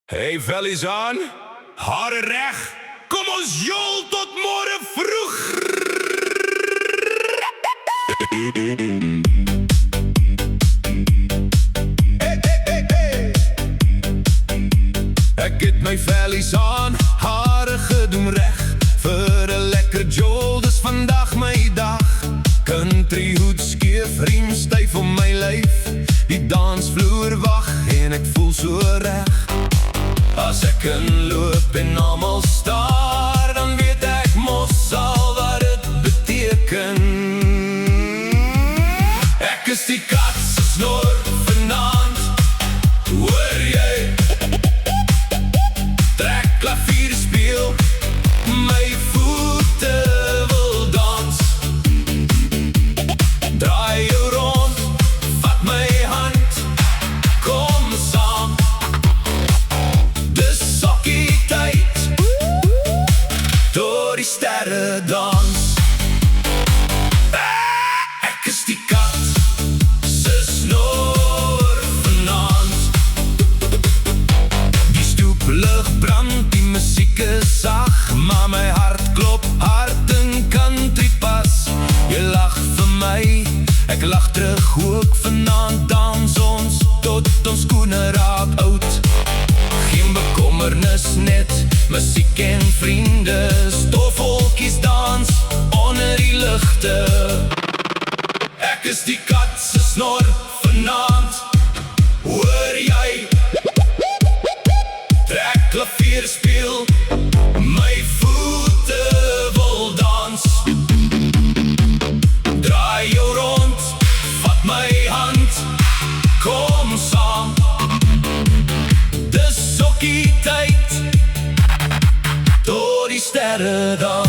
Hey vellies aan, hare reg, kom ons jol tot môre vroeg. Ek het my vellies aan, hare gedoen reg, vir 'n lekker jol, dis vandag my dag. Country hoed skeef, riem styf om my lyf, die dansvloer wag en ek voel so reg. As ek inloop en almal staar, dan weet ek mos al wat dit beteken. Ek is die kat se snor vanaand, hoor jy? Trek klavier speel, my voete wil dans. Draai jou rond, vat my hand, kom saam. Door die sterre dans. Ek is die kat se snor vanaand. Die stoeplig brand, die musiek is sag, maar my hart klop hard in country pas. Jy lag vir my, ek lag terug ook. Vanaand dans ons tot ons skoene raak oud. Geen bekommernis, net musiek en vriende, stofvolkies dans onder die ligte. Ek is die kat se snor vanaand, hoor jy? Trek klavier speel, my voete wil dans. Draai jou rond, vat my hand, kom saam. Dis sokkie tyd, door die sterre dan.